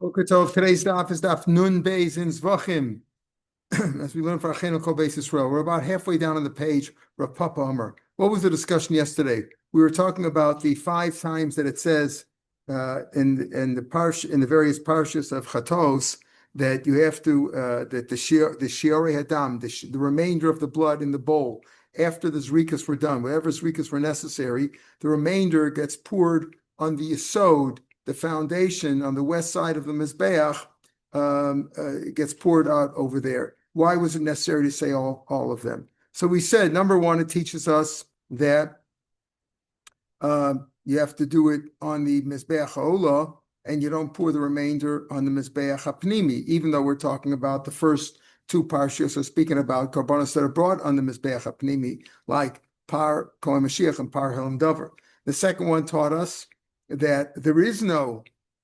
Okay, so today's daf is daf Nun Beis in Zbachim. As we learned for Achenu Kol Beis Yisrael, we're about halfway down on the page. Rav Papa Amar. What was the discussion yesterday? We were talking about the 5 times that it says in the various parshas of Chatos that you have to that the Shiur Hadam, the remainder of the blood in the bowl after the zrikas were done, whatever zrikas were necessary, the remainder gets poured on the yesod, the foundation on the west side of the Mizbeach. It gets poured out over there. Why was it necessary to say all of them? So we said, number one, it teaches us that you have to do it on the Mizbeach HaOlah, and you don't pour the remainder on the Mizbeach HaPnimi, even though we're talking about the first 2 parshas, so speaking about karbanos that are brought on the Mizbeach HaPnimi, like Par Kohen Mashiach and Par Helam Dover. The second one taught us that there is no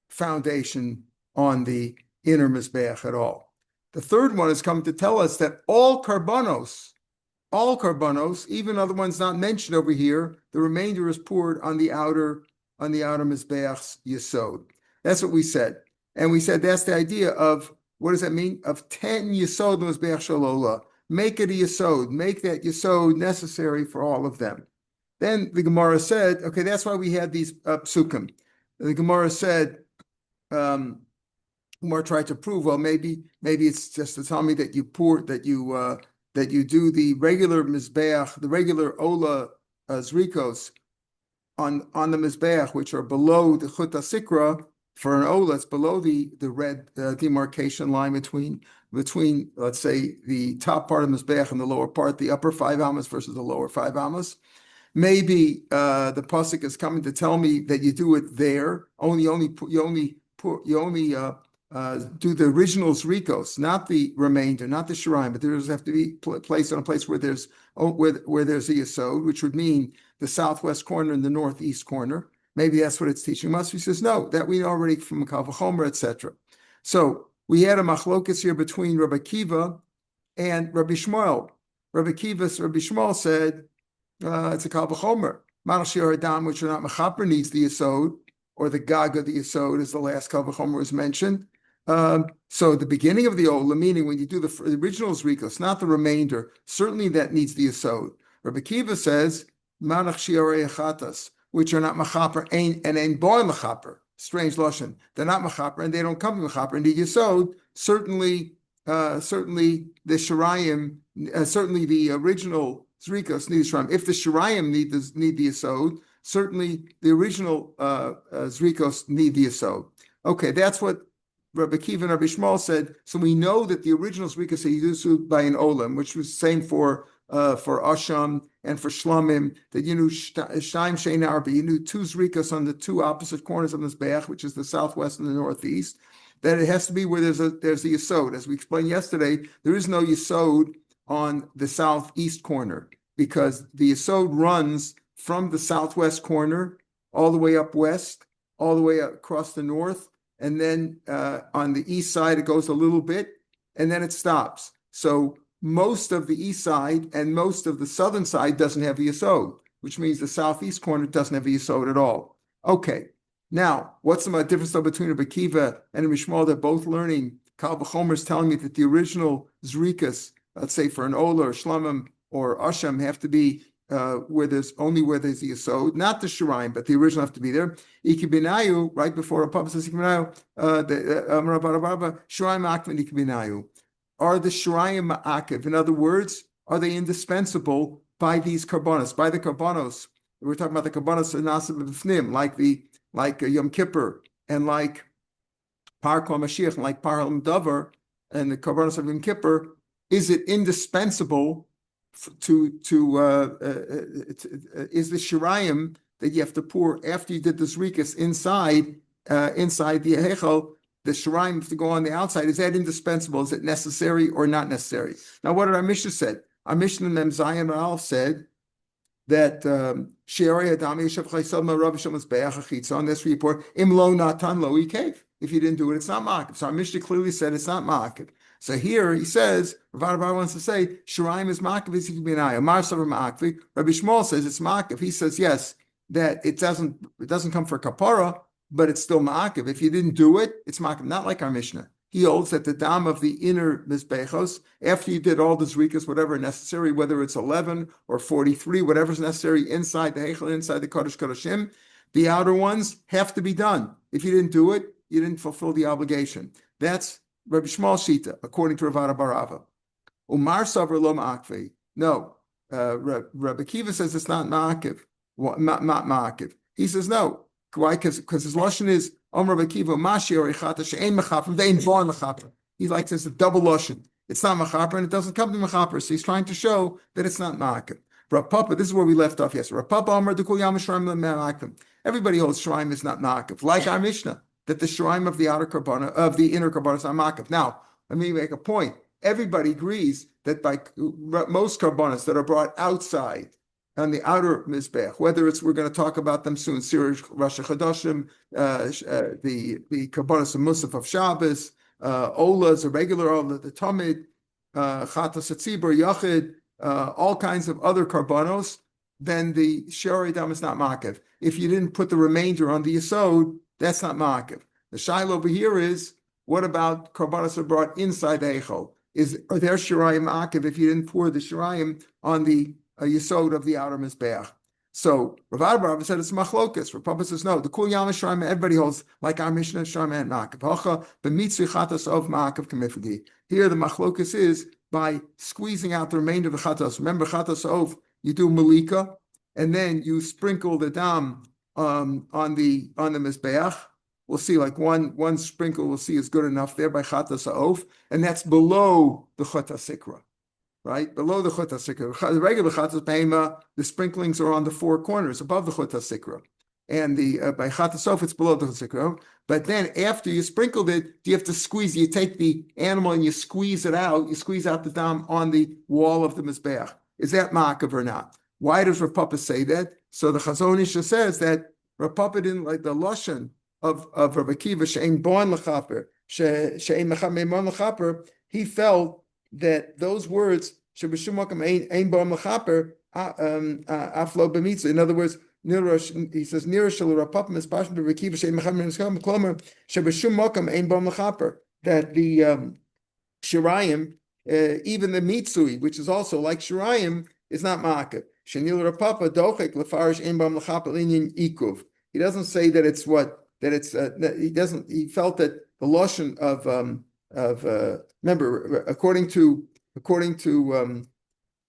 foundation on the inner Mizbeach at all. The third one is coming to tell us that all karbanos, even other ones not mentioned over here, the remainder is poured on the outer Mizbeach's yesod. That's what we said. And we said that's the idea of, what does that mean? Of 10 yesod Mizbeach Shalola. Make it a yesod. Make that yesod necessary for all of them. Then the Gemara said, okay, that's why we had these psukim. The Gemara said, Gemara tried to prove, well, maybe it's just to tell me that you do the regular mizbeach, the regular ola zrikos on the mizbeach, which are below the chut sikra. For an ola, it's below the red demarcation line between let's say the top part of the mizbeach and the lower part, the upper 5 amas versus the lower 5 amas. Maybe the pasuk is coming to tell me that you do it there. You only do the original zrikos, not the remainder, not the shirayim, but there does have to be placed on a place where there's a yesod, which would mean the southwest corner and the northeast corner. Maybe that's what it's teaching us. He says no, that we know already from Kal V'chomer, etc. So we had a machlokas here between Rabbi Akiva and Rabbi Shmuel. Rabbi Shmuel said, it's a Kal V'chomer. Manal Shiur Hadam, which are not mechaper, needs the yesod, or the gag of the yesod, as the last Kal V'chomer was mentioned. So the beginning of the ola, meaning when you do the original zrikos, not the remainder, certainly that needs the yesod. Rabbi Akiva says, Manach Shiur Chatas, which are not mechaper, and ein boy mechaper. Strange lashon. They're not mechaper, and they don't come to mechaper. And the yesod, certainly the shirayim, certainly the original zrikos need the shirayim. If the shirayim need the yesod, certainly the original zrikos need the yesod. Okay, that's what Rabbi Akiva and Rabbi Shmuel said. So we know that the original zrikos are yusud by an olam, which was the same for Asham and for Shlamim, that you knew Shaim Shein Arba, you knew 2 zrikas on the 2 opposite corners of this Beach, which is the southwest and the northeast, that it has to be where there's a yesod. As we explained yesterday, there is no yesod on the southeast corner, because the yesod runs from the southwest corner all the way up west, all the way across the north, and then on the east side it goes a little bit, and then it stops. So most of the east side and most of the southern side doesn't have a yesod, which means the southeast corner doesn't have a yesod at all. Okay, now what's the difference though between Rabbi Akiva and Rabbi Shmuel? They're both learning. Kal V'chomer is telling me that the original zrikas, let's say for an ola or shlamim or asham, have to be where there's a yesod, not the shirayim, but the original have to be there. Ikibinayu, right before a papa says Ikibinayu, shirayim akvin ikibinayu. Are the shirayim ma'akiv? In other words, are they indispensable by these karbanos? By the karbanos, we're talking about the karbanos nasib b'fnim, like Yom Kippur and like Par Kol Mashiach and like Par Helam Dover and the karbanos of Yom Kippur. Is it indispensable is the shirayim that you have to pour after you did the zrikas inside the hechel? The shirayim have to go on the outside. Is that indispensable? Is it necessary or not necessary? Now, what did our Mishnah said? Our Mishnah in Mem Zayin Aleph said that Shiur Hadam Yeshav Chaysad Ma'arav Shemas Be'ach Achitza. On this report, Im Lo Natan Lo Ikev. If you didn't do it, it's not ma'akiv. So our Mishnah clearly said it's not ma'akiv. So here he says, Rav wants to say shirayim is ma'akiv. Is ikibinayu. Mar Savar ma'akiv. Rabbi Shmuel says it's ma'akiv. He says yes, that it doesn't come for kapara, but it's still ma'akiv. If you didn't do it, it's ma'akiv. Not like our Mishnah. He holds that the dam of the inner mizbechos, after you did all the zrikas, whatever necessary, whether it's 11 or 43, whatever's necessary inside the heichal, inside the kodesh kodeshim, the outer ones have to be done. If you didn't do it, you didn't fulfill the obligation. That's Rabbi Shmuel Shita, according to Rav Barava. Umar Savar lo ma'akvi. No, Rabbi Kiva says it's not ma'akiv. Not ma'akiv. He says no. Why? Because his lashon is Rabbi Kiva mashi or ichata she'ein mechaper ve'ein born mechaper. He likes this double lashon. It's not mechaper and it doesn't come to mechaper. So he's trying to show that it's not ma'akiv. Rav Papa, this is where we left off yesterday. Rav Papa Amar dekul yam shraim le'ma'akiv. Everybody holds shraim is not ma'akiv, like our Mishnah, that the shraim of the outer karbana of the inner karbana is not ma'akiv. Now, let me make a point. Everybody agrees that by most karbanas that are brought outside on the outer mizbech, whether it's, we're going to talk about them soon, Sirish Rosh Chodashim, the karbanas of Musaf of Shabbos, Olas, a regular Ola, the Tamid, Chatas Atzibur, Yachid, all kinds of other karbanos, then the Shiur Dam is not ma'akiv. If you didn't put the remainder on the Yesod, that's not ma'akiv. The shaila over here is, what about karbanos are brought inside the Eichel? Are there shirayim ma'akiv if you didn't pour the shirayim on the yesod of the outer mizbeach? So Rav Barava said it's machlokas. Rav Papa says no. The kul yama shirayim everybody holds like our Mishnah shirayim and ma'akiv. Hacha b'mitzvah chatas of ma'akiv kamifagi. Here the machlokas is by squeezing out the remainder of the chatas. Remember chatas of you do malika and then you sprinkle the dam on the mizbeach. We'll see, like one sprinkle we'll see is good enough there by chatas ha'of, and that's below the chota sikra, right? Below the chota sikra. The regular chatas behema, the sprinklings are on the four corners above the chota sikra, and the by chatas ha'of it's below the chota sikra. But then after you sprinkled it, you have to squeeze. You take the animal and you squeeze it out. You squeeze out the dam on the wall of the mizbeach. Is that ma'akiv or not? Why does Rav Papa say that? So the Chazon Ish says that Rav Papa didn't like the lashon of Rabbi Kiva, she'ein bon lechaper, she'ein mechamemon lechaper. He felt that those words, she'b'shum makam ein bon lechaper, aflo b'mitzvah. In other words, he says, nira shel Rav Papa mispashim Rabbi Kiva, she'ein mechamemon lechaper, klomer, she'b'shum makam ein bon lechaper. That the shirayim, even the mitzui, which is also like shirayim, is not ma'akiv. She'nil Rav Papa dochek lefarish ein bon lechaper linyan ikuv. He doesn't say that it's what. That it's he doesn't. He felt that the lashon of remember according to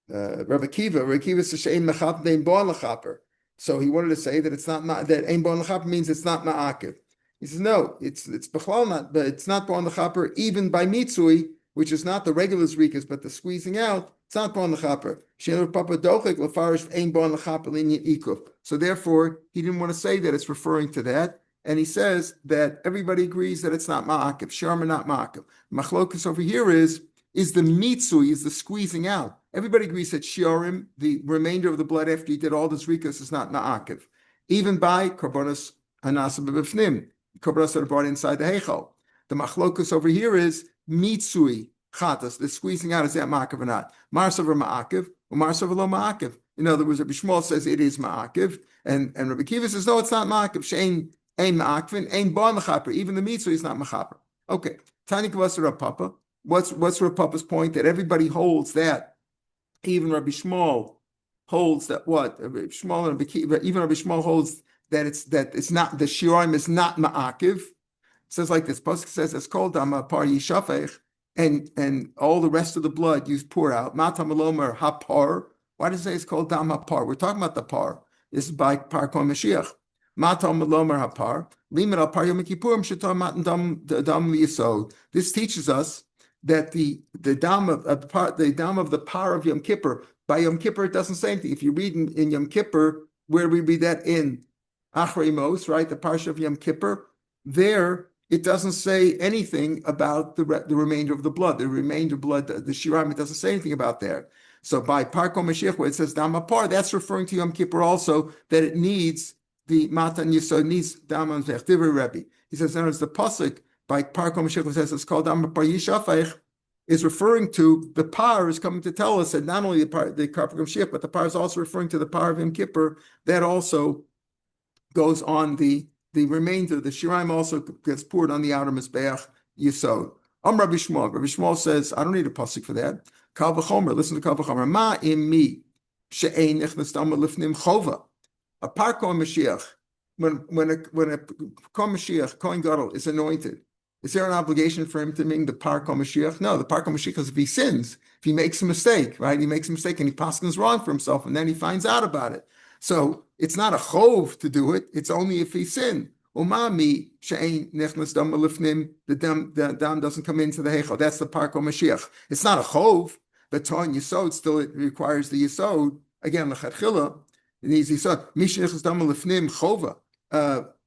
Rabbi Kiva says she'ein mechap ein bon lechaper. So he wanted to say that it's not that ein bon lechaper means it's not ma'akiv. He says no, it's bechlal not, but it's not bon lechaper even by mitzui, which is not the regular zrikas, but the squeezing out. It's not bon lechaper. She'en Papa dochek lefarish ein bon lechaper linyan ikuv. So therefore, he didn't want to say that it's referring to that. And he says that everybody agrees that it's not ma'akiv. Sharma not ma'akiv. Machlokas over here is the mitzui, is the squeezing out. Everybody agrees that shiurim, the remainder of the blood after you did all the zrikas, is not ma'akiv. Even by karbonos hanasa b'bifnim, karbonos that are brought inside the heichal. The machlokas over here is mitzui chatas, the squeezing out, is that ma'akiv or not? Marsav ma'akiv, or marsav lo ma'akiv. In other words, Rabbi Shmuel says it is ma'akiv, and Rabbi Kiva says no, it's not ma'akiv. She'ein ein ma'akvin, ein bon mechaper. Even the mitzvah is not mechaper. Okay. Tani kavas Rav Papa. What's Rav Papa's point? That everybody holds that. Even Rabbi Shmuel holds that what? Rabbi Shmuel and Rabbi Kiva, even Rabbi Shmuel holds that it's not, the shiurim is not ma'akiv. It says like this. Pasuk says it's called dama par yishafech, and all the rest of the blood you pour out. Matam alomer hapar. Why does it say it's called dama par? We're talking about the par. This is by par kol Mashiach. Matam lomer hapar, limit al par Yom Kippurim shetam matan dam yisod. This teaches us that the dam of the par of Yom Kippur, by Yom Kippur it doesn't say anything. If you read in Yom Kippur, where we read that in Achrei Mos, right, the parsha of Yom Kippur, there it doesn't say anything about the remainder of the blood. The remainder blood, the shiram, it doesn't say anything about there. So by par kol Mashiach, where it says dam hapar, that's referring to Yom Kippur also, that it needs the matan yisod needs dam divrei Rebbe. He says, "There's the pasuk by par kol Mashiach says it's called dam par yishafech," is referring to the par is coming to tell us that not only the par Mashiach, but the par is also referring to the par of Yom Kippur that also goes on the the remainder, the shiraim also gets poured on the outer mizbeach yisod. Rabbi Shmuel says, I don't need a pasuk for that. Kal v'chomer, listen to Kal v'chomer. Ma im mi she'ein nichnas dama lifnim chova. A par Kohen Mashiach, when a Kohen Mashiach, Kohen Gadol is anointed, is there an obligation for him to bring the par Kohen Mashiach? No, the par Kohen Mashiach is if he sins, if he makes a mistake, right? He makes a mistake and he paskins wrong for himself, and then he finds out about it. So it's not a chov to do it. It's only if he sinned. Umami she'ein nechnas dam lifnim, the dam doesn't come into the heichal. That's the par Kohen Mashiach. It's not a chov. The ton yisod still it requires the yisod. Again, lechatchila. It needs yisod. Misha nechnas dam lifnim chova.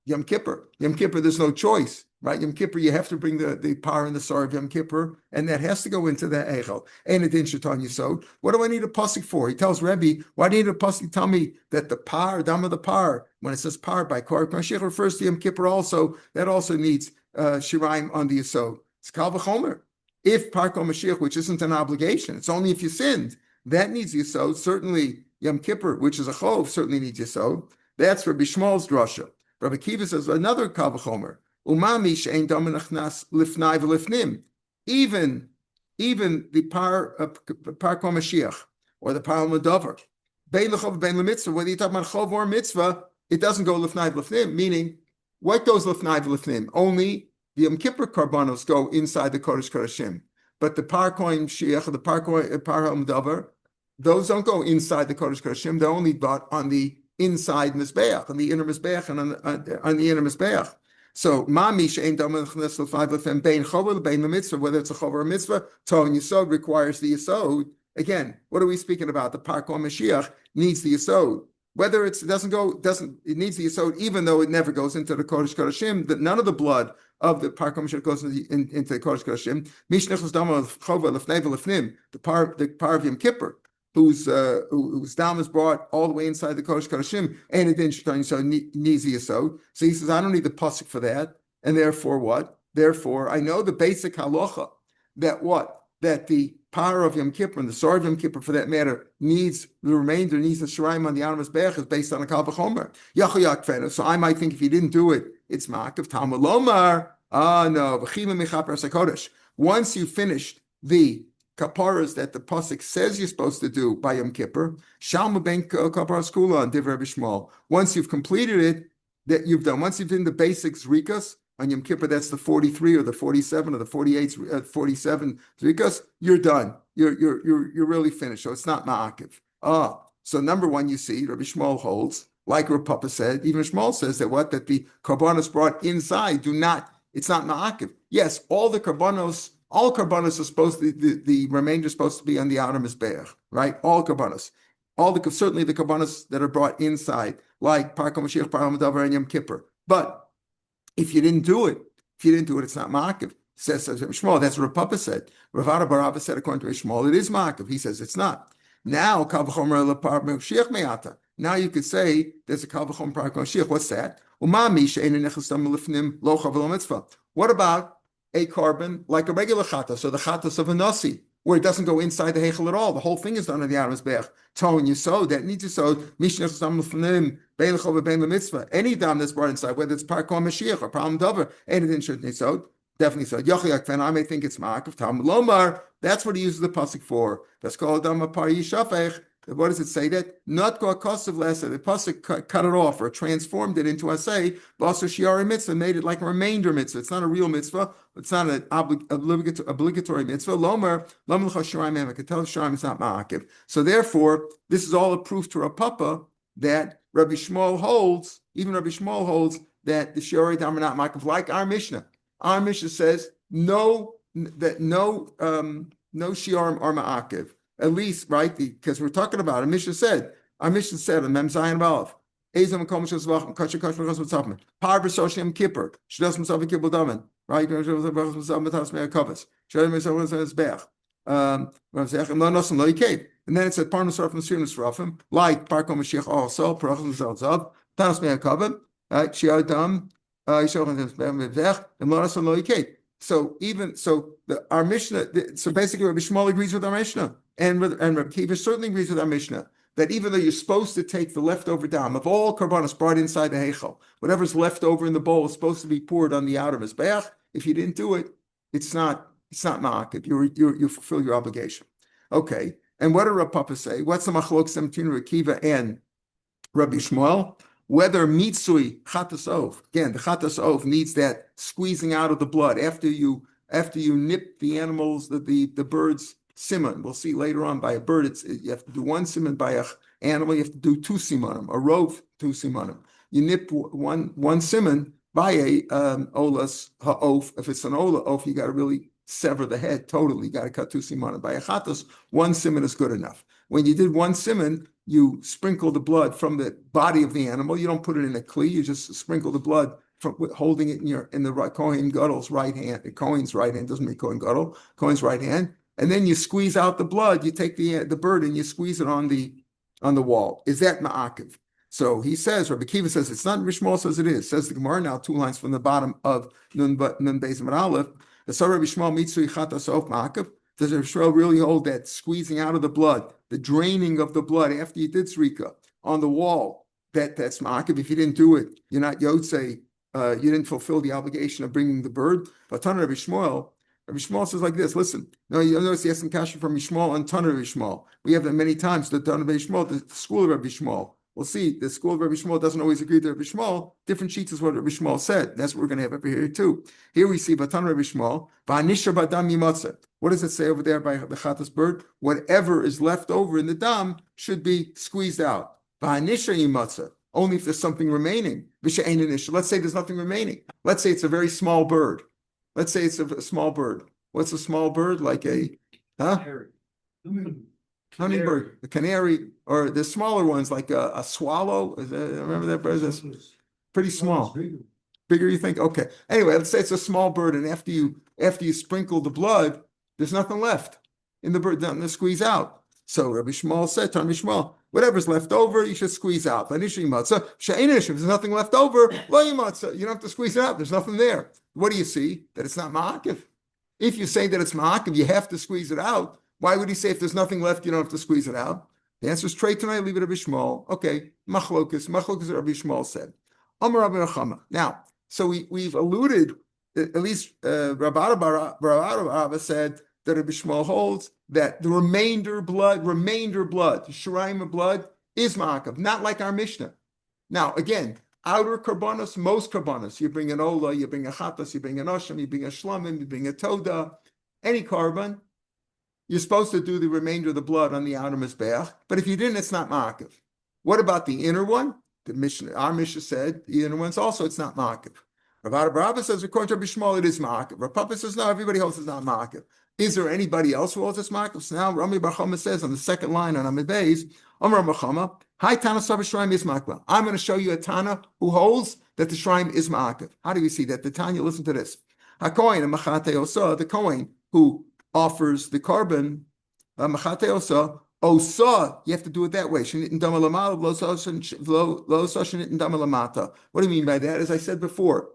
Yom Kippur. Yom Kippur, there's no choice, right? Yom Kippur, you have to bring the par and the sar of Yom Kippur, and that has to go into the eichel. And it didn't shatan yisod. What do I need a pasuk for? He tells Rebbe, why do you need a pasuk? Tell me that the par, dam of the par, when it says par by Kohen Mashiach refers to Yom Kippur also. That also needs shiraim on the yisod. It's kal v'chomer. If par Kohen Mashiach, which isn't an obligation, it's only if you sinned, that needs yisod. Certainly Yom Kippur, which is a chov, certainly needs yisod. That's Rabbi Shmuel's drasha. Rabbi Kiva says another kal v'chomer. Umami she'ein dam nachnas lifnai v'lifnim. Even the par Kohen Mashiach or the par Medavar, bein l'chov bein l'mitzvah, whether you talk about chov or mitzvah, it doesn't go lifnai v'lifnim. Meaning, what goes lifnai v'lifnim? Only the Yom Kippur karbanos go inside the Kodesh Kodashim, but the par Kohen Mashiach or the par Medavar, those don't go inside the Kodesh Kodashim. They're only bought on the inside mizbeach, on the inner mizbeach, and on the inner mizbeach. So, mami she'ein dam lechnes l'fnai v'lifnim bein chova bein l'mitzvah, whether it's a chova or a mitzvah, Torah yisod requires the yisod. Again, what are we speaking about? The par Kohen Mashiach needs the yisod. Whether it needs the yisod, even though it never goes into the Kodesh Kodashim, that none of the blood of the par Kohen Mashiach goes into the Kodesh Kodashim. Mish nechnas dam chova l'fnai v'lifnim, the par of Yom Kippur, whose dam is brought all the way inside the Kodesh Kodashim, and it didn't needs the yisod. So he says, I don't need the pasuk for that, and therefore what? Therefore, I know the basic halacha that the power of Yom Kippur and the sword of Yom Kippur, for that matter, needs the shiraim on the outer mizbeach is based on a kal v'chomer. So I might think if he didn't do it, it's ma'akev Talmud lomar. No, once you finished the kaparas that the pasuk says you're supposed to do by Yom Kippur, shalma ben kaparas kula on divrei Rabbi Shmuel. Once you've completed it, that you've done. Once you've done the basics rikas on Yom Kippur, that's the 43 or the 47 or the 48, 47 rikas. You're done. You're really finished. So it's not ma'akiv. So number one, you see, Rabbi Shmuel holds, like Rav Papa said, even Shmuel says that the karbanos brought inside it's not ma'akiv. Yes, all karbanos are supposed to, the remainder is supposed to be on the outer mizbeach, right? All karbanos. Certainly the karbanos that are brought inside, like par Kohen Mashiach, par Medavar, and Yom Kippur. But if you didn't do it, it's not ma'akiv. Says Shmuel, that's what Rav Papa said. Rav Ada bar Abba said, according to Shmuel, it is ma'akiv. He says it's not. Now, kal v'chomer lepar Mashiach me'ata. Now you could say there's a kal v'chomer par Mashiach. What's that? Umami she'ein nechnas dam lifnim lo chava lo mitzvah. What about a carbon like a regular chatas, so the chatas of a nasi, where it doesn't go inside the heichel at all? The whole thing is done on the outer mizbeach. Ton yisod, that needs yisod. Mishnech dam lifnim bein l'chova bein l'mitzvah. Any dam that's brought inside, whether it's par Kohen Mashiach or par Medavar, anything should yisod. Definitely so. Yochyak fen, I may think it's ma'akev Talmud lomar. That's what he uses the pasuk for. That's called dam par yishafech. What does it say? That not go akosiv lesser. The pasuk cut it off or transformed it into a say. Also shiur mitzvah, made it like a remainder mitzvah. It's not a real mitzvah. It's not an obligatory mitzvah. Lomer l'cha shiraim. I can tell shiraim is not ma'akiv. So therefore, this is all a proof to Rav Papa that Rabbi Shmuel holds. Even Rabbi Shmuel holds that the shiur are not ma'akiv. Like our Mishnah. Our Mishnah says no shiurim are ma'akiv. At least, right? Because we're talking about it. Mishnah said on Mem Zayin B'Aleph, Ezam Kol Mishal Zbachim Kacher Kacher Mechas Mitzavim Par B'Sosh Yom Kippur Shdas Mitzavim Kibbul Damen, right? Shdas Mitzavim Mitzavim Me'er Kavos Shdas Mitzavim Zbech Rav Zechem Lo Nosim Lo Yikev. And then it said Par Nusarf Nusir Nusrafim, like Par Kohen Mashiach also Parachos Nusal Zav Tanos Me'er Kavim, right? Shiur Dam Yishol Nusrafim Zbech and Lo Nosim Lo Yikev. So our Mishnah. So basically, Rabbi Shmuel agrees with our Mishnah. And Rabbi Kiva certainly agrees with our Mishnah that even though you're supposed to take the leftover dam of all karbanos brought inside the heichal, whatever's left over in the bowl is supposed to be poured on the outer mizbeach. If you didn't do it, it's not ma'akiv. You fulfill your obligation. Okay. And what did Rav Papa say? What's the machlok 17 Rav Akiva and Rabbi Shmuel? Whether mitzui chatas ov. Again, the chatas ov needs that squeezing out of the blood after you nip the animals, the bird's simon. We'll see later on by a bird, you have to do one simon. By an animal, you have to do two simonim. A rove, two simonim. You nip one simon by a olas ha'of. If it's an ola oaf, you got to really sever the head totally. You got to cut two simonim. By a chatas, one simon is good enough. When you did one simon, you sprinkle the blood from the body of the animal. You don't put it in a kli. You just sprinkle the blood from holding it in the Kohen Gadol's right hand. The Kohen's right hand doesn't mean Kohen Gadol. Kohen's right hand, and then you squeeze out the blood. You take the bird and you squeeze it on the wall. Is that ma'akiv? So he says, Rabbi Akiva says it's not. Rishmal says it is. Says the Gemara now 2 lines from the bottom of Nun Beis Amud Aleph. The Sar Rabbi Shmuel mitzui chatas of ma'akiv. Does Rav Shmuel really hold that squeezing out of the blood, the draining of the blood after you did zrika on the wall? That's ma'akiv. If you didn't do it, you're not yotzei. You didn't fulfill the obligation of bringing the bird. But Tana Rabbi Shmuel says like this. Listen, no, you notice he has some kasha from Shmuel and Tana Rabbi Shmuel. We have that many times. The Tana Rabbi Shmuel, the school of Rabbi Shmuel. We'll see. The school of Rabbi Shmuel doesn't always agree with Rabbi Shmuel. Different sheets is what Rabbi Shmuel said. That's what we're going to have over here too. Here we see Tana Rabbi Shmuel. V'anisha badam yimatzeh. What does it say over there by the chatas bird? Whatever is left over in the dam should be squeezed out. V'anisha yimatzeh. Only if there's something remaining. Let's say there's nothing remaining. Let's say it's a very small bird. Let's say it's a small bird. What's a small bird? Like a hummingbird, a canary, or the smaller ones like a swallow. Remember that bird? That's pretty small. Bigger, you think? Okay. Anyway, let's say it's a small bird, and after you sprinkle the blood, there's nothing left in the bird. Nothing to squeeze out. So Rabbi Shmuel said, Rabbi Shmuel, whatever's left over, you should squeeze out. If there's nothing left over, you don't have to squeeze it out. There's nothing there. What do you see? That it's not ma'akiv. If you say that it's ma'akiv, you have to squeeze it out. Why would he say if there's nothing left, you don't have to squeeze it out? The answer is straight tonight, leave it to Rabbi Shmuel. Okay, machlokas Rabbi Shmuel said. Amar Rabbi Nachama. Now, so we've alluded, at least Rabbi Abba said that Rabbi Shmuel holds that the remainder blood, the shiraim of blood is ma'akav, not like our Mishnah. Now, again, outer karbanos, most karbanos, you bring an ola, you bring a chatas, you bring an osham, you bring a shlamim, you bring a toda, any carbon, you're supposed to do the remainder of the blood on the outer mizbeach, but if you didn't, it's not ma'akav. What about the inner one? Our Mishnah said the inner one's also, it's not ma'akav. Rav Abba says, according to Rabbi Shmuel, it is ma'akav. Rav Papa says, no, everybody else is not ma'akav. Is there anybody else who holds this ma'akav? So now Rami Bar Chama says on the second line on Amid Beis, Amar Bar Chama, Hi Tana Sav Shraim is ma'akav. I'm going to show you a Tana who holds that the Shraim is ma'akav. How do we see that? The Tanya, listen to this. HaKohen and Machate Osa, the Kohen who offers the carbon, Machate Osa, Osa, you have to do it that way. What do you mean by that? As I said before,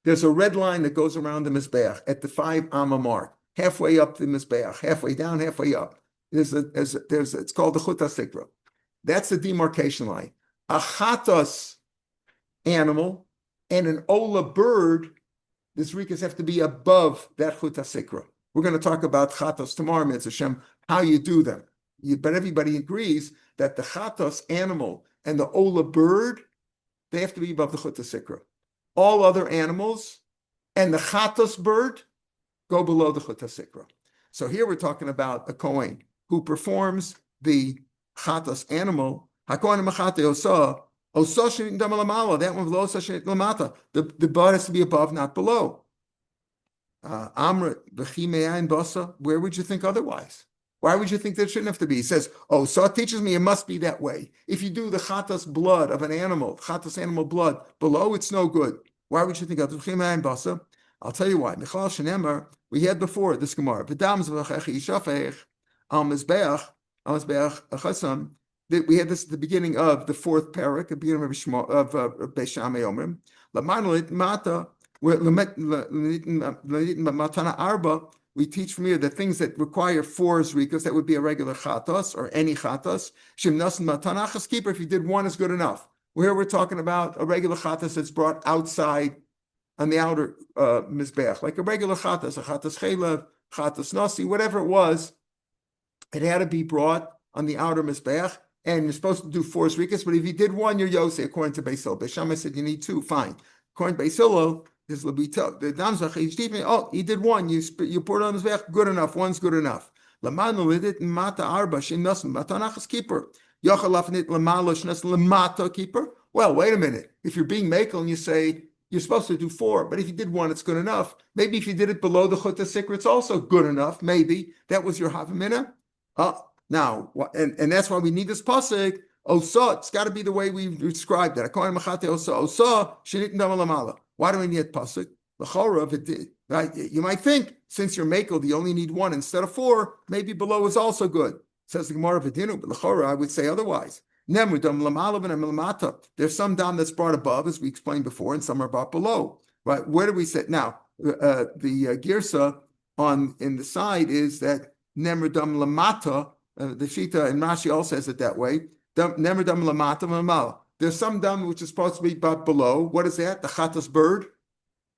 there's a red line that goes around the Mizbeach at the 5 Amma mark, halfway up the Mizbeach, halfway down, halfway up. It's called the Chut HaSikra. That's the demarcation line. A chatas animal and an ola bird, the zrikas have to be above that Chut HaSikra. We're going to talk about chatas tomorrow, Mitzvah Hashem, how you do them. But everybody agrees that the chatas animal and the ola bird, they have to be above the Chut HaSikra. All other animals and the chatas bird go below the Chut HaSikra. So here we're talking about a Kohen who performs the chatas animal. HaKohen Machate Osa Shenit Dam Lamala. That one below Osa Shenit Lamata. The blood has to be above, not below. Amrit B'chimeyayin Basa. Where would you think otherwise? Why would you think there shouldn't have to be? He says, so it teaches me it must be that way. If you do the chatas blood of an animal, chatas animal blood below, it's no good. Why would you think of B'chimeyayin Basa? I'll tell you why. Michal Shenemar, we had before this Gemara. V'dam Zvachechi Yishafech Al Mizbeach Achasam. We had this at the beginning of the 4th parak, at the beginning of Beis Shammai Omrim. Matana Arba we teach from here that things that require 4 zrikas, that would be a regular chatos or any chatos. Shimnasan matanachas keeper, if you did 1 is good enough. Where we're talking about a regular chatos that's brought outside on the outer mizbeach, like a regular chatos, a chatos chelev, chatos nasi, whatever it was, it had to be brought on the outer mizbeach, and you're supposed to do 4 zrikas, but if you did 1, you're yosei, according to Beis Hillel. Beis Shammai said you need 2, fine. According to Beis Hillel, this will be tough. The damzach, he did 1, you poured it on mizbeach, good enough, 1's good enough. Lamanu lidit mata arba shinnasim matanachas keeper. Yachalafnit lamalo shnas lamata keeper. Well, wait a minute. If you're being makel and you say you're supposed to do 4, but if you did 1, it's good enough. Maybe if you did it below the chut sikra, it's also good enough. Maybe that was your havamina. Now, and that's why we need this pasuk. Osa, it's got to be the way we described that. Why do we need pasuk? Right? You might think since you're makel, you only need 1 instead of 4. Maybe below is also good. Says the Gemara V'dinu, but l'chora I would say otherwise. There's some dam that's brought above, as we explained before, and some are brought below. Right? Where do we sit now? The girsa in the side is that nemr dam lamata. The Shita and Rashi all says it that way. Nemr dam lamata mamala. There's some dam which is supposed to be brought below. What is that? The chatas bird.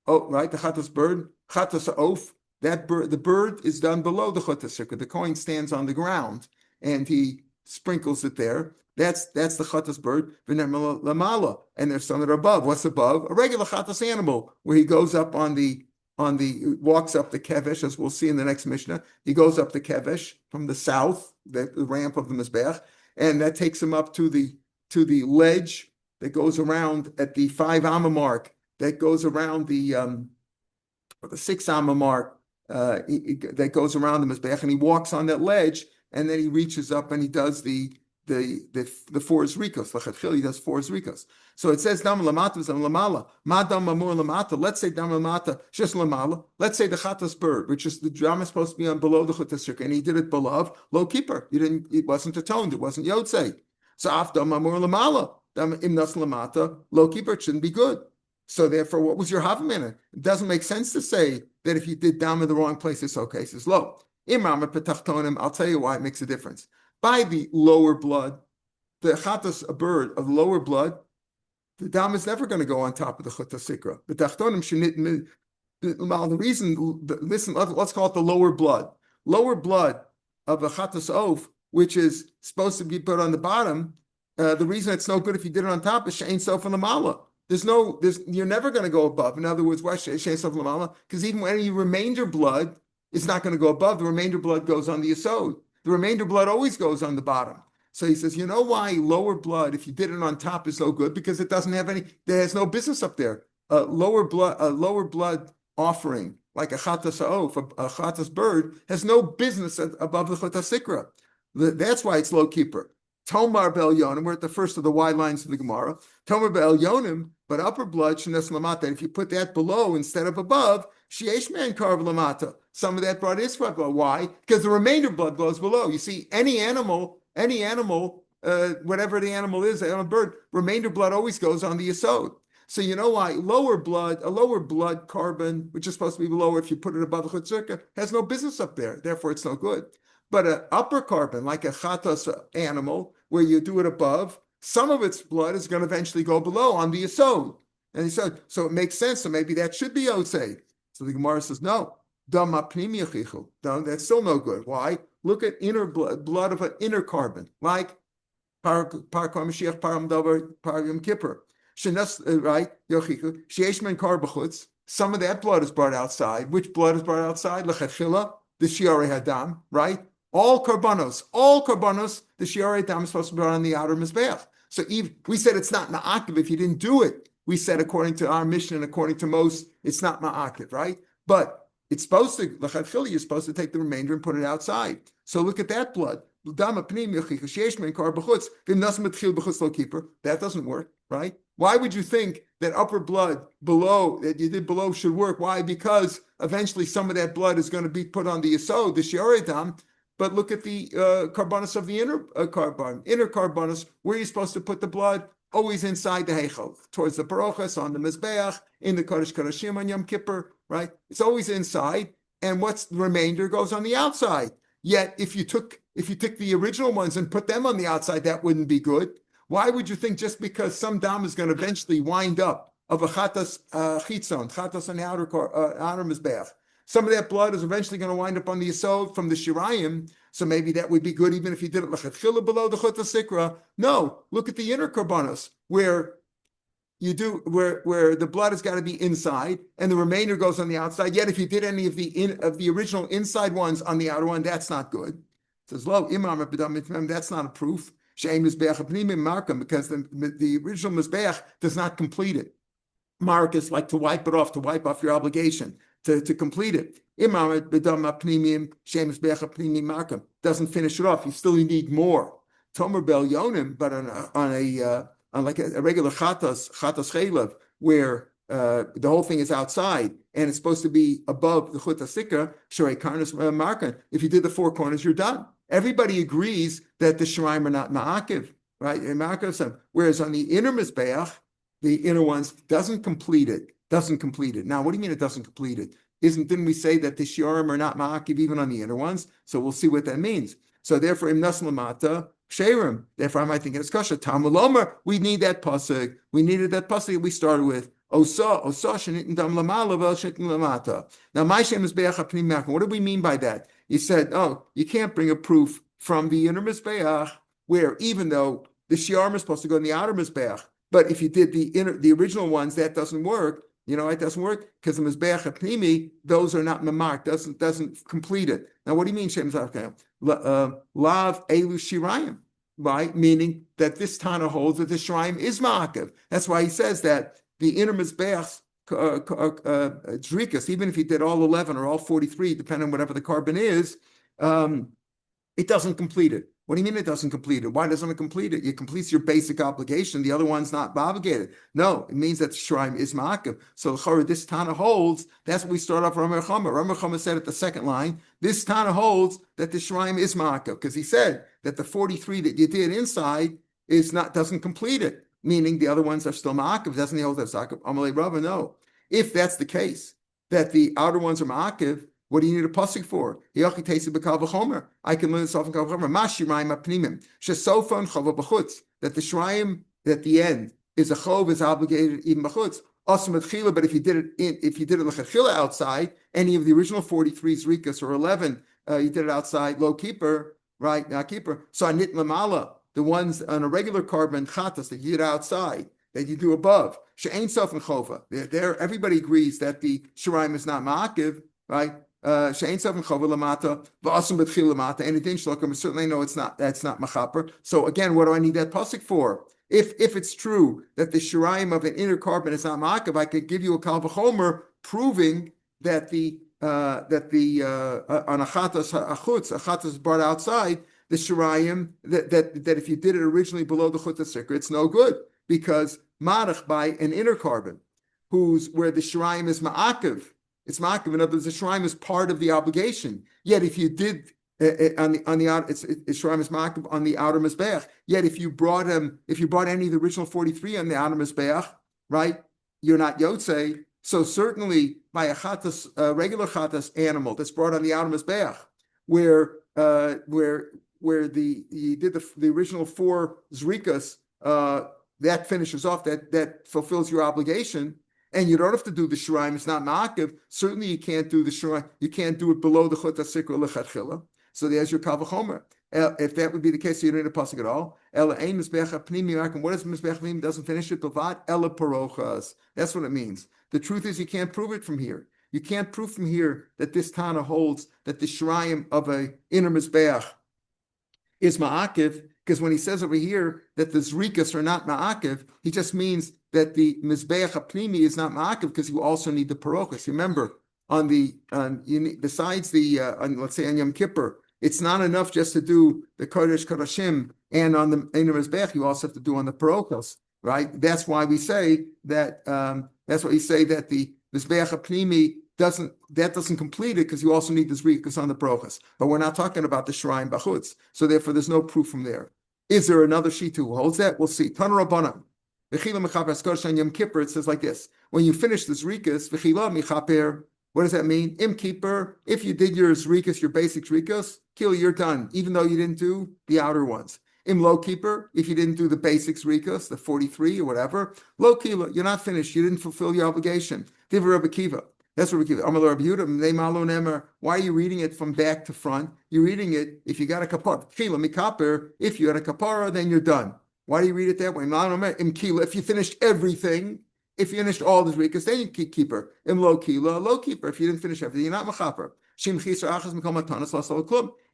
Oh, right, the chatas bird. Chatas oaf. That bird, the bird is done below the chatas sikra. The coin stands on the ground and he sprinkles it there. That's the chatas bird, lamala, and there's some that are above. What's above? A regular chatas animal, where he goes up walks up the kevesh, as we'll see in the next Mishnah. He goes up the kevesh from the south, the ramp of the mizbeach, and that takes him up to the ledge that goes around at the 5 amma mark. That goes around the 6 amma mark. That goes around the mizbeach, and he walks on that ledge, and then he reaches up and he does the 4 zrikos. He does 4 zrikos. So it says dam lamata v'zam lamala. Ma dam mamur lamata. Let's say dam lamata just lamala. Let's say the chatas bird, which is the dam is supposed to be on below the chatas shirk, and he did it below low keeper. It wasn't atoned. It wasn't yotzei. So after mamur lamala, dam imnas lamata low keeper, it shouldn't be good. So therefore, what was your havamina? It doesn't make sense to say that if you did dam in the wrong place, it's okay. It says low. Imam petachtonim. I'll tell you why it makes a difference. By the lower blood, the chatas, a bird of lower blood, the dam is never going to go on top of the chatas sikra. The tachtonim shenit. The reason, listen, let's call it the lower blood. Lower blood of a chatas oaf, which is supposed to be put on the bottom. The reason it's no good if you did it on top is she'ain sof lamala. You're never going to go above. In other words, why she'ain sof lamala? Because even any remainder blood is not going to go above. The remainder blood goes on the yesod. The remainder blood always goes on the bottom. So he says, you know why lower blood, if you did it on top, is so good? Because it doesn't have there has no business up there. A lower blood offering, like a chatas ha'of, a chatas bird, has no business above the chatas sikra. That's why it's low keeper. Tomar be'elyonim, we're at the first of the wide lines of the Gemara. Tomar be'elyonim, but upper blood, shenes lamata. If you put that below instead of above, sheyesh man karv lamata. Some of that blood is below. Why? Because the remainder blood goes below. You see, any animal, whatever the animal is, a bird, remainder blood always goes on the yesod. So you know why a lower blood carbon, which is supposed to be lower if you put it above the chutzirka, has no business up there. Therefore, it's no good. But an upper carbon, like a chatas animal, where you do it above, some of its blood is going to eventually go below on the yesod. And he said, so it makes sense. So maybe that should be osei. So the Gemara says, no. That's still no good. Why? Look at inner blood of an inner carbon, like par Mashiach, param davar, par Yom Kippur. Right? Sheishman karbachutz. Some of that blood is brought outside. Which blood is brought outside? Lechatchila, the shiare hadam. Right? All karbanos, the shiare hadam is supposed to be brought on the outer mizbeach. So we said it's not ma'akiv if you didn't do it. We said according to our mission and according to most, it's not ma'akiv, right? But it's supposed to, you're supposed to take the remainder and put it outside. So look at that blood. That doesn't work, right? Why would you think that upper blood below, that you did below should work? Why? Because eventually some of that blood is going to be put on the yesod, the shi'aretam. But look at the carbonus of the inner carbonus. Where are you supposed to put the blood? Always inside the heichal, towards the parochas, on the mizbeach, in the kodesh kodashim on Yom Kippur, right? It's always inside. and what's the remainder goes on the outside. Yet if you took the original ones and put them on the outside, that wouldn't be good. Why would you think just because some dam is going to eventually wind up of a chatas chitzon, chatas on the outer mizbeach, some of that blood is eventually going to wind up on the yesod from the shirayim, so maybe that would be good even if you did it lechatchila below the chut sikra. No, look at the inner karbanos where the blood has got to be inside and the remainder goes on the outside. Yet if you did any of the original inside ones on the outer one, that's not good. It says lo imam, that's not a proof. She'ein mizbeach apnimim markum, because the original mizbeach does not complete it. Mark is like to wipe off your obligation to complete it. Imam b'dam apnimim she'ein mizbeach apnimim markum doesn't finish it off. You still need more. Tomer bel yonim, but on like a regular chatas chaylev, where the whole thing is outside and it's supposed to be above the chut sikra, shrei karnas markan. If you did the four corners, you're done. Everybody agrees that the shiraim are not ma'akiv, right? Whereas on the inner mizbeach, the inner ones doesn't complete it. Now, what do you mean it doesn't complete it? Didn't we say that the shiurim are not ma'akiv even on the inner ones? So we'll see what that means. So therefore, im nas lamata sheirim. Therefore, I might think it's kasha. Talmud, we need that pasuk. We needed that pasuk we started with. Osa shenitin dam lamala vel shenitin lamata. Now, my shem mizbeach apnim markan. What do we mean by that? He said, you can't bring a proof from the inner mizbeach where even though the shiurim is supposed to go in the outer mizbeach, but if you did the original ones, that doesn't work. You know, it doesn't work because the mizbeach apnimi, those are not memarked, doesn't complete it. Now, what do you mean, Shem Zarkam? Lav elu shirayim, right? Meaning that this Tana holds that the shirayim is ma'akev. That's why he says that the inner mizbeachs, Zrikas, even if you did all 11 or all 43, depending on whatever the carbon is, it doesn't complete it. What do you mean it doesn't complete it? Why doesn't it complete it? It completes your basic obligation. The other one's not obligated. No, it means that the shrine is ma'akev. So this Tana holds, that's what we start off Rav Meir Shapiro. Rav Meir Shapiro said at the second line, this Tana holds that the shrine is ma'akev, because he said that the 43 that you did inside doesn't complete it, meaning the other ones are still ma'akev. Doesn't he hold that ma'akev? Amalei Rava, no. If that's the case, that the outer ones are ma'akev, what do you need a pasuk for? I can learn this off in Kal V'chomer. Mashirayim apnimim shesofa and chova b'chutz. That the shrayim at the end is a chov is obligated even b'chutz. Awesome atchila, but if you did it l'chachila outside, any of the original 43 zrikas or 11, you did it outside, low keeper, right? Not keeper. So anit lamala, the ones on a regular carbon chatas that you did outside, that you do above. She'ain sof and chova. There, everybody agrees that the shrayim is not ma'akiv, right? She'ain sof and chova lamata, v'asum b'tchil lamata, and it didn't shlokim. Certainly, no, it's not. That's not machaper. So again, what do I need that pasuk for? If it's true that the shirayim of an inner carbon is not ma'akiv, I could give you a kal v'chomer proving that on a chatas brought outside, the shirayim that if you did it originally below the chut sikra, it's no good, because marach by an inner carbon, where the shirayim is ma'akiv. It's ma'akiv. In other words, the shirayim is part of the obligation. Yet if you did on the outer, it's shirayim is ma'akiv on the outer mizbeach. Yet if you brought any of the original 43 on the outer mizbeach, right, you're not yotzei. So certainly by a chatas, regular chatas animal that's brought on the outer mizbeach, where you did the original 4 zrikas, that finishes off, that fulfills your obligation. And you don't have to do the shirayim. It's not ma'akiv. Certainly, you can't do the shirayim. You can't do it below the chut sikra lechatchila. So there's your kal v'chomer. If that would be the case, you don't need a pasuk at all. Ela ein mizbeach apnimi markan. What does mizbeach mean? Doesn't finish it. Bilvat ela parochas. That's what it means. The truth is, you can't prove it from here. You can't prove from here that this Tana holds that the shirayim of a inner mizbeach is ma'akiv, because when he says over here that the zrikas are not ma'akiv, he just means that the mizbeach apnimi is not ma'akiv because you also need the parochas. Remember, besides the let's say on Yom Kippur, it's not enough just to do the kodesh kodashim, and on the inner mizbeach you also have to do on the parochas, right? That's why we say that. That's why we say that the mizbeach apnimi doesn't complete it because you also need the zrikas on the parochas. But we're not talking about the shrine bachutz, so therefore there's no proof from there. Is there another sheet who holds that? We'll see. Tana Rabbanan. Yom Kippur, it says like this: when you finish the zrikas, v'chila michaper What does that mean? Im keeper, if you did your zrikas, your basic zrikas, kill, you're done, even though you didn't do the outer ones. Im low keeper, if you didn't do the basic zrikas, the 43 or whatever, low kila, you're not finished. You didn't fulfill your obligation. Diva Rabbi Kiva. That's what we give. Why are you reading it from back to front? You're reading it if you got a kapara. If you had a kapara, then you're done. Why do you read it that way? If you finished everything, if you finished all the zrikas, then you keep her. Low keeper. If you didn't finish everything, you're not mechaper.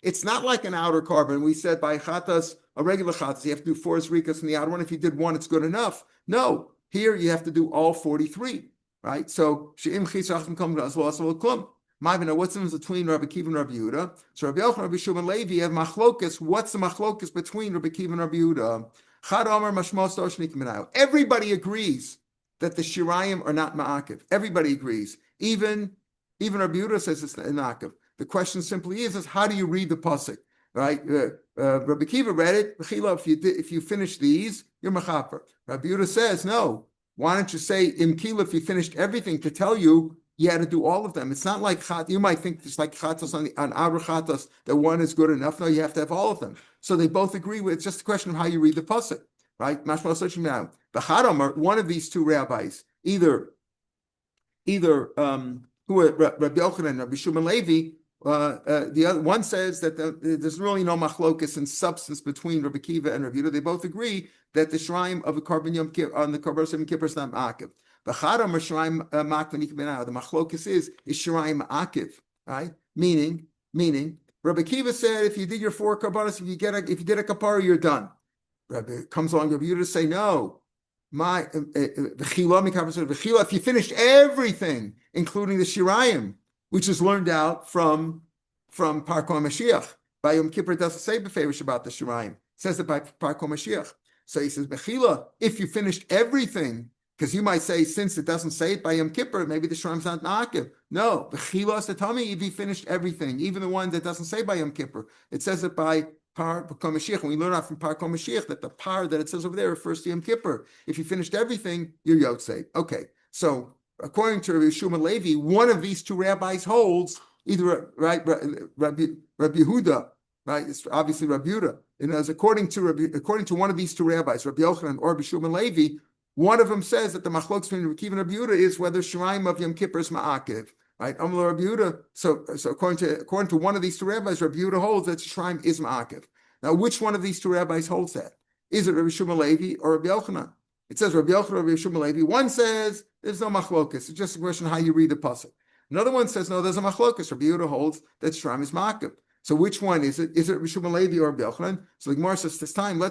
It's not like an outer carbon. We said by chatas, a regular chatas, you have to do 4 zrikas in the outer one. If you did 1, it's good enough. No, here you have to do all 43. Right? So what's the difference between Rabbi Kiva and Rabbi Yehuda? So Rabbi Yochanan, Rabbi Shimon Levi have machlokas. What's the machlokas between Rabbi Kiva and Rabbi Yehuda? Everybody agrees that the shirayim are not ma'akiv. Everybody agrees. Even Rabbi Yehuda says it's ma'akiv. The question simply is how do you read the pasuk? Right? Rabbi Kiva read it. If you finish these, you're mechaper. Rabbi Yehuda says no. Why don't you say imkila if you finished everything to tell you had to do all of them? It's not like chat. You might think it's like chatos on outer chatos that one is good enough. No, you have to have all of them. So they both agree with it's just a question of how you read the pasuk, right? Mashma searching now. The Chadamar, one of these two rabbis, either who are Rabbi Yochanan and Rabbi Shimon Levi. The other one says that there's really no machlokas in substance between Rabbi Kiva and Rabbi Yehuda. They both agree that the shrine of a carbon yom kippur on the carbon yom kippur is not ma'akiv. The chadam or shrine ma'akiv now. The machlokas is shrine ma'akiv, right? Meaning, Rabbi Kiva said if you did your 4 karbanos, if you did a kapara, you're done. Rabbi comes along Rabbi Yehuda to say no. If you finished everything, including the shirayim, which is learned out from Parko Mashiach. By Yom Kippur, it doesn't say beferish about the Shirayim. It says it by Parko Mashiach. So he says, Bechila, if you finished everything, because you might say, since it doesn't say it by Yom Kippur, maybe the Shirayim's not Na'akiv. No, Bechila is to tell me if you finished everything, even the one that doesn't say by Yom Kippur. It says it by Parko Mashiach. When we learn out from Parko Mashiach that the par that it says over there refers to Yom Kippur. If you finished everything, you're Yotzei. Okay, so according to Rabbi Shimon Levi, one of these two rabbis holds either right Rabbi Yehuda, right? It's obviously Rabbi Yehuda. And as according to one of these two rabbis, Rabbi Yochanan or Rabbi Shimon Levi, one of them says that the machlok between Rabbi Kiva and Rabbi Yehuda is whether shirayim of Yom Kippur is ma'akiv, right? Rabbi Yehuda. So according to one of these two rabbis, Rabbi Yehuda holds that shirayim is ma'akiv. Now, which one of these two rabbis holds that? Is it Rabbi Shimon Levi or Rabbi Yochanan? It says Rabbi Yochanan, Rabbi Shimon Levi. One says there's no machlokas. It's just a question of how you read the pasuk. Another one says no, there's a machlokas. Rabbi Yehuda holds that shram is ma'akiv. So which one is it? Is it Rabbi Shimon Levi or Rabbi Yochanan? So the Gemara says this time, I'll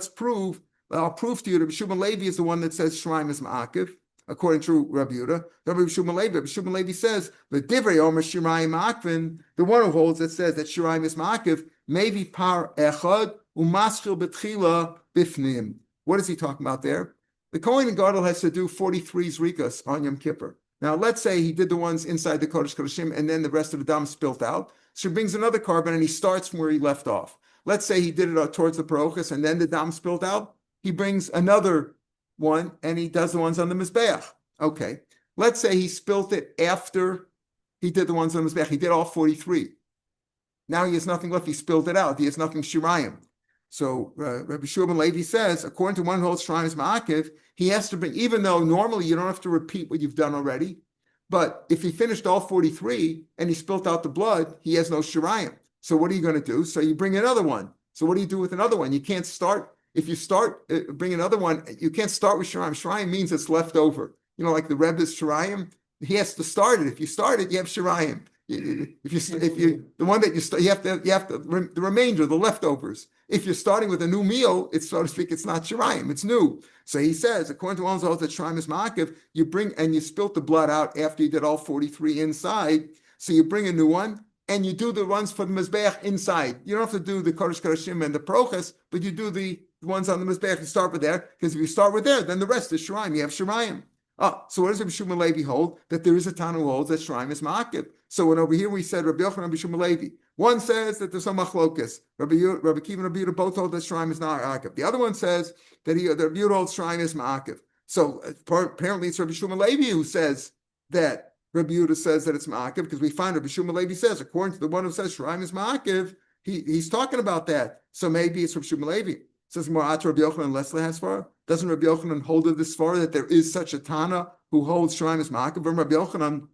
prove to you that Rabbi Shimon Levi is the one that says shram is ma'akiv, according to Rabbi Yehuda. Rabbi Shimon Levi says the divrei omer shirayim ma'akvin, the one who holds that says that shirayim is ma'akiv, maybe par echad umaschil betchila bifnim. What is he talking about there? The Kohen and Gadol has to do 43 zrikas on Yom Kippur. Now, let's say he did the ones inside the Kodesh Kodeshim and then the rest of the dam spilt out. So he brings another carbon and he starts from where he left off. Let's say he did it towards the Parochas and then the dam spilled out. He brings another one and he does the ones on the Mizbeach. Okay. Let's say he spilt it after he did the ones on the Mizbeach. He did all 43. Now he has nothing left. He spilled it out. He has nothing shirayim. So Rabbi Shimon Levi says, according to one who holds shirayim is ma'akiv, he has to bring, even though normally you don't have to repeat what you've done already, but if he finished all 43 and he spilt out the blood, he has no shirayim. So what are you going to do? So you bring another one. So what do you do with another one? You can't start, if you bring another one, you can't start with shirayim. Shirayim means it's left over. You know, like the Rebbe's shirayim, he has to start it. If you start it, you have shirayim. The remainder, the leftovers. If you're starting with a new meal, it's, so to speak, it's not shirayim, it's new. So he says, according to one that shirayim is ma'akiv, you bring and you spilt the blood out after you did all 43 inside. So you bring a new one and you do the ones for the mizbeach inside. You don't have to do the kodesh kodeshim and the proches, but you do the ones on the mizbeach. You start with there, because if you start with there, then the rest is shirayim. You have shirayim. So what does Rabbi Shimon Levi hold? That there is a Tana who holds that shirayim is ma'akiv. So when over here we said Rabbi Yochanan and Rabbi Shimon Levi, one says that there's some machlokas. Rabbi Kiva and Rabbi Yehuda both hold that shirayim is not ma'akiv. The other one says that Rabbi Yehuda holds shirayim is ma'akiv. So apparently it's Rabbi Shimon Levi who says that Rabbi Yehuda says that it's ma'akiv, because we find Rabbi Shmuel Levi says, according to the one who says Shiraim is ma'akiv, he's talking about that. So maybe it's Rabbi Shmuel Levi. It says more Atra Rabbi Yochanan Leslie has for. Doesn't Rabbi Yochanan hold of this far that there is such a Tana who holds Shiraim is ma'akiv? From Rabbi Yochanan,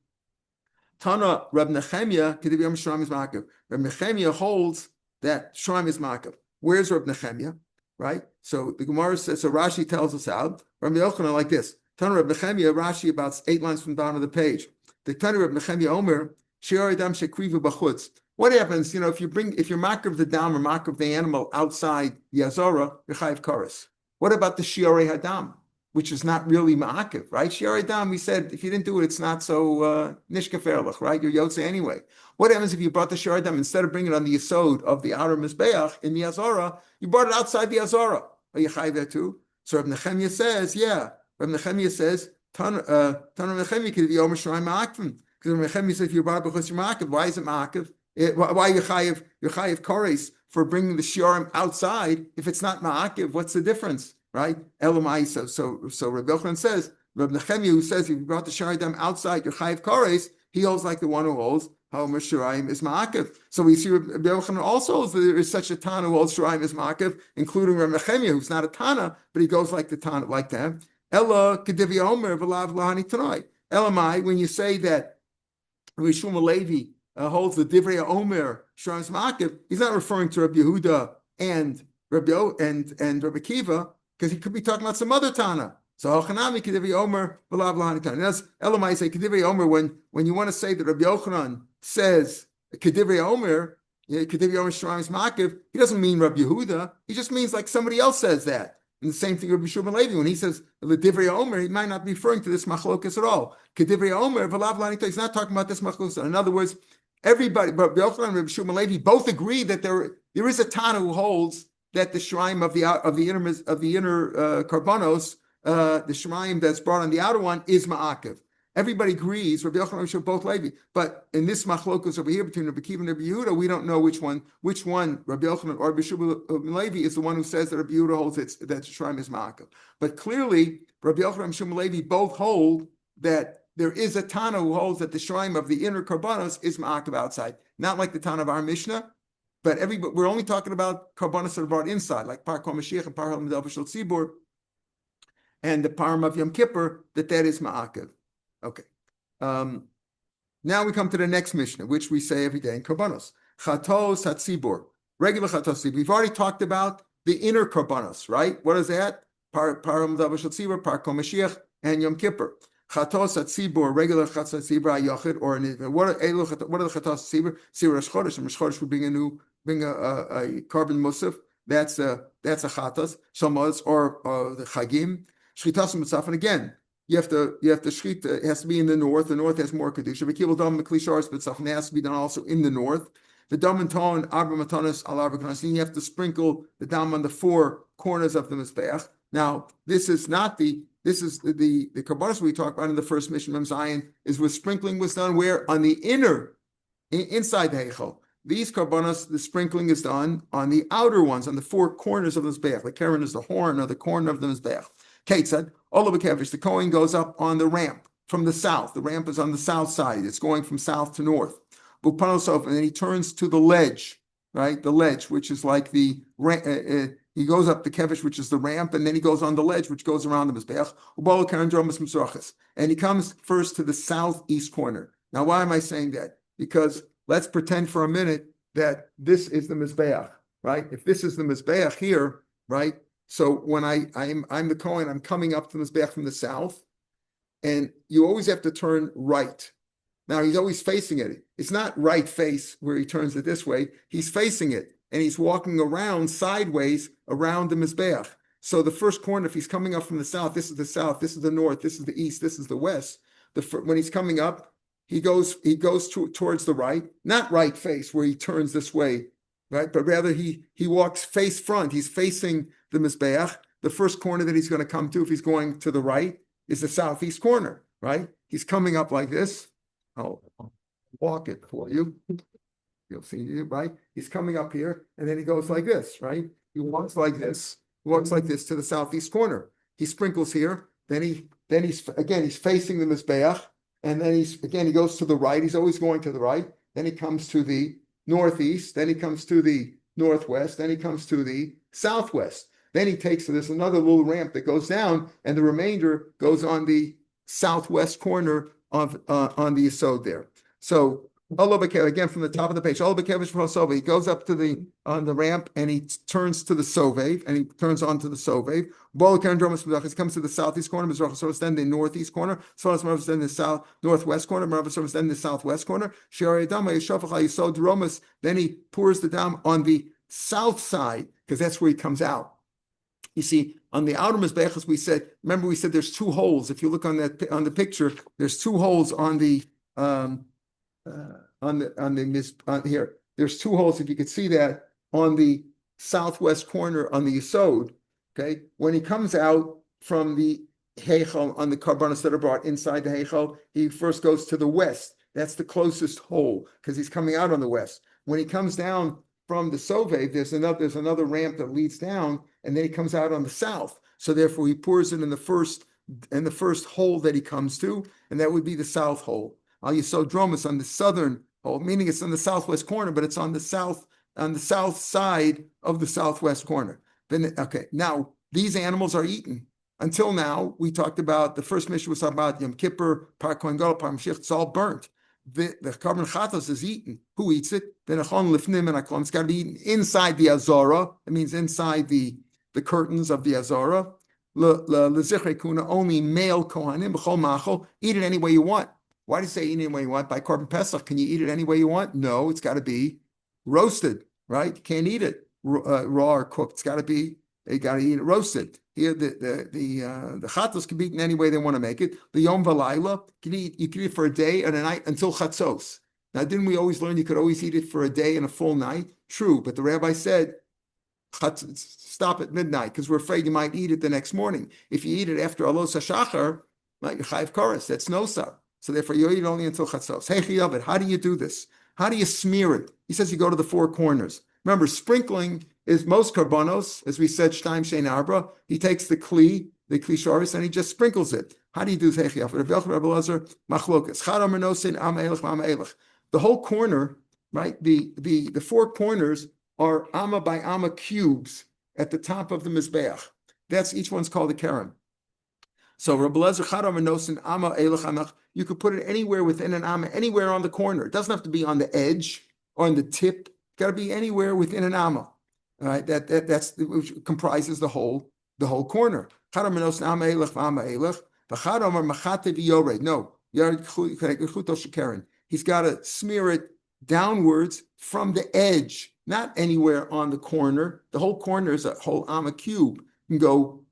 Tana Reb Nechemia Kediv Yom Shiraim is ma'akiv. Reb Nechemia holds that Shiraim is ma'akiv. Where's Reb Nechemia? Right? So the Gemara says, so Rashi tells us out. Rabbi Yochanan like this. Tana Reb Nechemia, Rashi about 8 lines from down of the page. The Tana Reb Nechemia Omer, Shiur Adam Shekrivu B'chutz. What happens, if you're makriv the dam or makriv the animal outside the Azora, you're chayiv kares. What about the Shiurei Hadam, which is not really ma'akiv, right? Shiurei Hadam, we said, if you didn't do it, it's not so nishkaferlich, right? You're yotze anyway. What happens if you brought the Shiurei Hadam, instead of bringing it on the yesod of the outer mizbeach in the Azora, you brought it outside the Azora? Are you chayiv there too? So Reb Nechemia says, yeah. Reb Nechemia says, Tan Reb Nechemia could be Omer Shiraim ma'akivim. Because Reb Nechemia says, if you brought it because you're ma'akiv, why is it ma'akiv? Why you're chayiv kares for bringing the shiurim outside if it's not ma'akiv? What's the difference, right? Elamai. So Rabbi Yochanan says, Rabbi Nechemia, who says if you brought the shiurim outside, you're chayiv kares. He holds like the one who holds Homer Shiraim is ma'akiv. So we see Rabbi Yochanan also holds that there is such a Tana who holds Shiraim is ma'akiv, including Rabbi Nechemia, who's not a Tana, but he goes like the Tana, like that. Ella Kedivi Omer V'lav Lahani Tanoi. Elamai, when you say that Rabbi Shmuel Levi holds the Divrei Omer Shiraim ma'akiv, he's not referring to Rabbi Yehuda and Rabbi Kiva, because he could be talking about some other Tana. So Hachanami Kedivrei Omer V'lav Lahani Tanoi. That's Elamai say Kedivrei Omer when you want to say that Rabbi Yochanan says Kedivrei Omer Shiraim ma'akiv, he doesn't mean Rabbi Yehuda. He just means like somebody else says that. And the same thing with Rabbi Shmuel Levi, when he says the Divrei Omer, he might not be referring to this machlokas at all. Kedivrei Omer V'lav Lahani Tanoi. He's not talking about this machlokas. In other words, everybody, but Rabbi Yochanan and Rabbi Shmuel Levi both agree that there is a Tana who holds that the Shiraim of the inner karbanos, the Shiraim that's brought on the outer one is ma'akiv. Everybody agrees. Rabbi Yochanan and Rabbi both Levi, but in this machlokus over here between Rabbi Kiva and Rabbi Yehuda, we don't know which one Rabbi Yochanan or Rabbi Shmuel Levi is the one who says that Rabbi Yehuda holds that Shiraim is ma'akiv. But clearly, Rabbi Yochanan and Shmuel Levi both hold that there is a Tana who holds that the Shiraim of the inner karbanos is ma'akiv outside, not like the Tana of our Mishnah. But we're only talking about karbanos that are brought inside, like Par Kol Mashiach and Par Hal Medel B'Shel Tzibur, and the Param of Yom Kippur, that is ma'akiv. Okay. Now we come to the next Mishnah, which we say every day in karbanos. Chatos hatzibur, regular chatos. We've already talked about the inner karbanos, right? What is that? Par Medel B'Shel Tzibur, Par Kol Mashiach, and Yom Kippur. Chatos hatzibur, regular chatos hatzibur ayochid, or what are the chatos hatzibur? See, Rosh Chodesh, and Rosh Chodesh would bring a carbon musaf. That's a chatos. Shalmos or the chagim. Shchitas and again, you have to shchit. It has to be in the north. The north has more kedusha. V'kibul dam meklisharis b'tzafon has to be done also in the north. The dam and ton arba matanas al arba knasim. You have to sprinkle the dam on the 4 corners of the mizbeach. Now, this is the karbanos we talked about in the first Mishnah of Zion is where sprinkling was done where on the inside the heichal. These karbanos, the sprinkling is done on the outer ones, on the 4 corners of the mizbeach. The keren is the horn or the corner of the mizbeach. Kate said, all of a kevish, the Kohen goes up on the ramp from the south. The ramp is on the south side. It's going from south to north. And then he turns to the ledge, right? The ledge, which is like he goes up the kevish, which is the ramp, and then he goes on the ledge, which goes around the mizbeach. And he comes first to the southeast corner. Now, why am I saying that? Because let's pretend for a minute that this is the mizbeach, right? If this is the mizbeach here, right? So when I'm the Kohen, I'm coming up to the mizbeach from the south, and you always have to turn right. Now he's always facing it. It's not right face where he turns it this way. He's facing it, and he's walking around sideways around the mizbeach. So the first corner, if he's coming up from the south, this is the south, this is the north, this is the east, this is the west. When he's coming up, he goes towards the right, not right face where he turns this way, right? But rather he walks face front. He's facing the mizbeach. The first corner that he's going to come to, if he's going to the right, is the southeast corner, right? He's coming up like this. I'll walk it for you. You'll see it, right? He's coming up here, and then he goes like this, right? He walks like this. He walks like this to the southeast corner. He sprinkles here. Then he's facing the mizbeach, and then he goes to the right. He's always going to the right. Then he comes to the northeast. Then he comes to the northwest. Then he comes to the southwest. Then he takes, there's another little ramp that goes down, and the remainder goes on the southwest corner of on the Yesod there. So again from the top of the page, he goes up to the on the ramp and he turns to the Sovev and he turns onto the Sovev. He comes to the southeast corner, then the northeast corner, then the northwest corner, then the southwest corner. Then he pours the dam on the south side because that's where he comes out. You see, on the outer mizbeach, we said there's two holes. If you look on the picture, there's two holes on the here. There's two holes. If you could see that on the southwest corner on the Yesod. Okay, when he comes out from the heichal on the karbanos that are brought inside the heichal, he first goes to the west. That's the closest hole because he's coming out on the west. When he comes down from the Sovev, there's another ramp that leads down, and then he comes out on the south. So therefore, he pours it in the first hole that he comes to, and that would be the south hole. Al Yesod Dromus on the southern hole, meaning it's on the southwest corner, but it's on the south side of the southwest corner. Then now these animals are eaten. Until now, we talked about the first mission was about Yom Kippur, Par Kohen Gadol, Par Mashiach. It's all burnt. The carbon chatos is eaten. Who eats it? It's got to be eaten inside the azara. It means inside the curtains of the azara. Only male kohanim. Eat it any way you want. Why do you say eat it any way you want? By Korban Pesach, can you eat it any way you want? No, it's got to be roasted, right? You can't eat it raw or cooked. It's got to be. They got to eat it roasted. Here, the chatos can be eaten any way they want to make it. The yom v'layla, you can eat it for a day and a night until chatzos. Now, didn't we always learn you could always eat it for a day and a full night? True, but the rabbi said, stop at midnight because we're afraid you might eat it the next morning. If you eat it after alos hashachar, like chayiv koros, that's nosar. So therefore, you eat it only until chatzos. Hey, Chiyavet, how do you do this? How do you smear it? He says you go to the four corners. Remember, sprinkling is most karbanos, as we said, shtaim shein arbra. He takes the kli sharis, and he just sprinkles it. How do you do this? The whole corner, right? The four corners are amma by amma cubes at the top of the mizbeach. That's each one's called a keren. So Rabbi Lezer chadam nosin amma elach amach. You could put it anywhere within an amma, anywhere on the corner. It doesn't have to be on the edge or on the tip. Got to be anywhere within an amma. All right, that's which comprises the whole corner. No, he's got to smear it downwards from the edge, not anywhere on the corner. The whole corner is a whole amma cube. You can go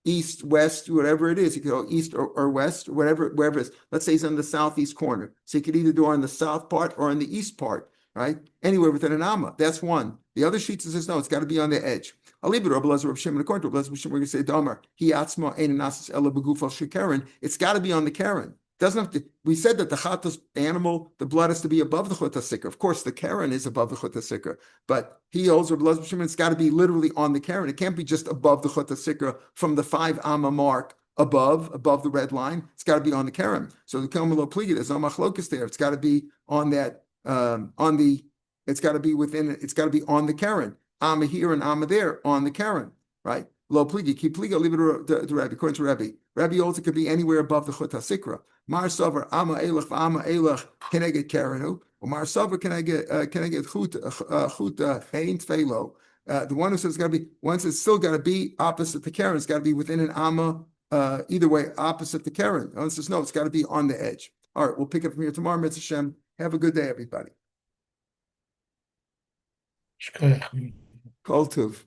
east, west, whatever it is. You can go east or west, wherever it is. Let's say he's on the southeast corner. So you could either do it on the south part or on the east part. Right? Anywhere within an amma. That's one. The other sheet says, no, it's got to be on the edge. I'll leave it. Rav Shimon, according to Rav Shimon, we're going to say, Damar, he atzma ein nasis ela begufal shekeren. It's got to be on the keren. Doesn't have to. We said that the chatas animal, the blood has to be above the chut sikr. Of course, the keren is above the chut sikr, but he holds Rav Shimon, it's got to be literally on the keren. It can't be just above the chut sikr from the 5 amma mark above the red line. It's got to be on the keren. So the kelmelo pligi, there's no machlokas there. It's got to be on that. It's got to be on the keren. Amma here and amma there on the keren, right? Lo pligi, keep pliga, leave it to Rabbi. According to Rabbi, Rabbi also could be anywhere above the chut hasikra. Mar savar amma elach can I get kerenu? Or mar savar can I get chut hein tfelo? The one who says it's got to be once it's still got to be opposite the keren. It's got to be within an amma. Either way, opposite the keren. One says no, it's got to be on the edge. All right, we'll pick up from here tomorrow. Mitzvah Shem. Have a good day, everybody. Kol tuv.